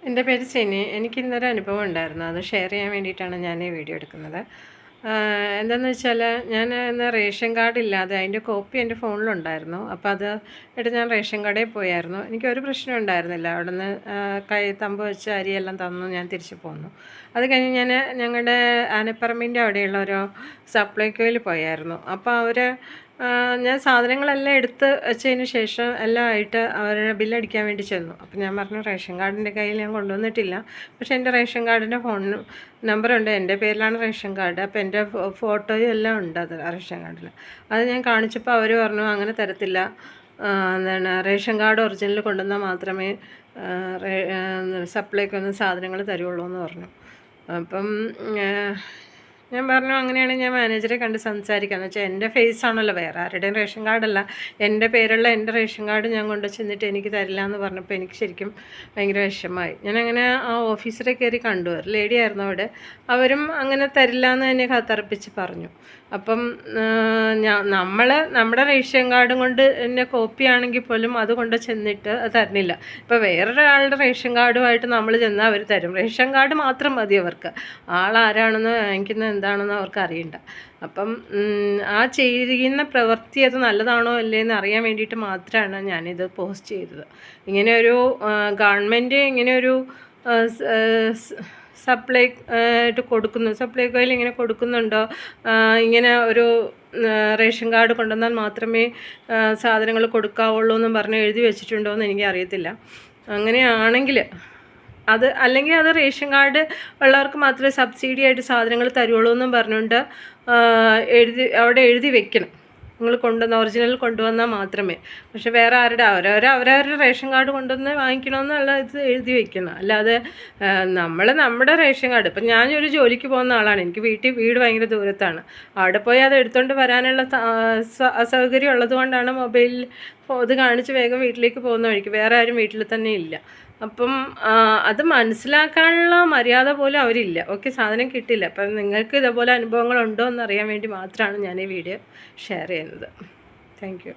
എൻ്റെ പേര് സിനി. എനിക്കിന്നൊരു അനുഭവം ഉണ്ടായിരുന്നു. അത് ഷെയർ ചെയ്യാൻ വേണ്ടിയിട്ടാണ് ഞാൻ ഈ വീഡിയോ എടുക്കുന്നത്. എന്താണെന്ന് വെച്ചാൽ, ഞാൻ ഇന്ന് റേഷൻ കാർഡ് ഇല്ലാതെ അതിൻ്റെ കോപ്പി എൻ്റെ ഫോണിലുണ്ടായിരുന്നു. അപ്പോൾ അത് എടുത്ത് ഞാൻ റേഷൻ കടയിൽ പോയായിരുന്നു. എനിക്കൊരു പ്രശ്നം ഉണ്ടായിരുന്നില്ല. അവിടെ നിന്ന് തമ്പ് വെച്ച് അരിയെല്ലാം തന്നു, ഞാൻ തിരിച്ചു പോന്നു. അത് കഴിഞ്ഞ് ഞാൻ ഞങ്ങളുടെ ആനപ്പറമ്പിൻ്റെ അവിടെയുള്ള ഒരു സപ്ലൈകോയിൽ പോയായിരുന്നു. അപ്പോൾ ഞാൻ സാധനങ്ങളെല്ലാം എടുത്ത് വെച്ചതിന് ശേഷം എല്ലാം ആയിട്ട് അവരുടെ ബില്ലടിക്കാൻ വേണ്ടി ചെന്നു. അപ്പോൾ ഞാൻ പറഞ്ഞു, റേഷൻ കാർഡിൻ്റെ കയ്യിൽ ഞാൻ കൊണ്ടുവന്നിട്ടില്ല, പക്ഷേ എൻ്റെ റേഷൻ കാർഡിൻ്റെ ഫോൺ നമ്പറുണ്ട്, എൻ്റെ പേരിലാണ് റേഷൻ കാർഡ്. അപ്പോൾ എൻ്റെ ഫോട്ടോയും എല്ലാം ഉണ്ട് അത് റേഷൻ കാർഡിൽ. അത് ഞാൻ കാണിച്ചപ്പോൾ അവർ പറഞ്ഞു, അങ്ങനെ തരത്തില്ല, റേഷൻ കാർഡ് ഒറിജിനൽ കൊണ്ടുവന്നാൽ മാത്രമേ സപ്ലൈക്കൊന്നും സാധനങ്ങൾ തരുള്ളൂ എന്ന് പറഞ്ഞു. അപ്പം ഞാൻ പറഞ്ഞു, അങ്ങനെയാണെങ്കിൽ ഞാൻ മാനേജറെ കണ്ട് സംസാരിക്കാമെന്ന് വെച്ചാൽ എൻ്റെ ഫേസ് ആണല്ലോ, വേറെ ആരുടെയും റേഷൻ കാർഡല്ല, എൻ്റെ പേരുള്ള എൻ്റെ റേഷൻ കാർഡ് ഞാൻ കൊണ്ടു ചെന്നിട്ട് എനിക്ക് തരില്ല എന്ന് പറഞ്ഞപ്പോൾ എനിക്ക് ശരിക്കും ഭയങ്കര വിഷമമായി. ഞാനങ്ങനെ ആ ഓഫീസറെ കയറി കണ്ടു, ഒരു ലേഡി ആയിരുന്നു അവിടെ. അവരും അങ്ങനെ തരില്ല എന്ന് തന്നെ കത്തറപ്പിച്ച് പറഞ്ഞു. അപ്പം നമ്മുടെ റേഷൻ കാർഡും കൊണ്ട് എൻ്റെ കോപ്പി ആണെങ്കിൽ പോലും അത് കൊണ്ട് ചെന്നിട്ട് തരുന്നില്ല. ഇപ്പോൾ വേറൊരാളുടെ റേഷൻ കാർഡുമായിട്ട് നമ്മൾ ചെന്നാൽ അവർ തരും. റേഷൻ കാർഡ് മാത്രം മതി അവർക്ക്, ആളാരാണെന്ന് വാങ്ങിക്കുന്നത് എന്താണെന്ന് അവർക്ക് അറിയണ്ട. അപ്പം ആ ചെയ്യുന്ന പ്രവൃത്തി അത് നല്ലതാണോ അല്ലേന്ന് അറിയാൻ വേണ്ടിയിട്ട് മാത്രമാണ് ഞാനിത് പോസ്റ്റ് ചെയ്തത്. ഇങ്ങനെയൊരു ഗവൺമെൻറ് ഇങ്ങനെയൊരു സപ്ലൈകോയിൽ ഇങ്ങനെ കൊടുക്കുന്നുണ്ടോ, ഇങ്ങനെ ഒരു റേഷൻ കാർഡ് കൊണ്ടുവന്നാൽ മാത്രമേ സാധനങ്ങൾ കൊടുക്കാവുള്ളൂ എന്നും പറഞ്ഞ് എഴുതി വെച്ചിട്ടുണ്ടോ എന്ന് എനിക്കറിയത്തില്ല. അങ്ങനെയാണെങ്കിൽ അല്ലെങ്കിൽ അത് റേഷൻ കാർഡ് ഉള്ളവർക്ക് മാത്രമേ സബ്സിഡി ആയിട്ട് സാധനങ്ങൾ തരുള്ളൂ എന്നും പറഞ്ഞുകൊണ്ട് അവിടെ എഴുതി വെക്കണം, നിങ്ങൾ ഒറിജിനൽ കൊണ്ടുവന്നാൽ മാത്രമേ. പക്ഷെ വേറെ അവരവരുടെ റേഷൻ കാർഡ് കൊണ്ടുവന്ന് വാങ്ങിക്കണമെന്നുള്ള ഇത് എഴുതി വെക്കണം. അല്ലാതെ നമ്മുടെ റേഷൻ കാർഡ്, ഇപ്പം ഞാനൊരു ജോലിക്ക് പോകുന്ന ആളാണ്, എനിക്ക് വീട് ഭയങ്കര ദൂരത്താണ്. അവിടെ പോയി അത് എടുത്തുകൊണ്ട് വരാനുള്ള അസൗകര്യം ഉള്ളതുകൊണ്ടാണ് മൊബൈലിൽ ഇത് കാണിച്ച് വേഗം വീട്ടിലേക്ക് പോകുന്ന വഴിക്ക്, വേറെ ആരും വീട്ടിൽ തന്നെ ഇല്ല. അപ്പം അത് മനസ്സിലാക്കാനുള്ള മര്യാദ പോലും അവരില്ല. ഓക്കെ, സാധനം കിട്ടില്ല. അപ്പം നിങ്ങൾക്ക് ഇതേപോലെ അനുഭവങ്ങളുണ്ടോ എന്നറിയാൻ വേണ്ടി മാത്രമാണ് ഞാൻ ഈ വീഡിയോ ഷെയർ ചെയ്യുന്നത്. Thank you.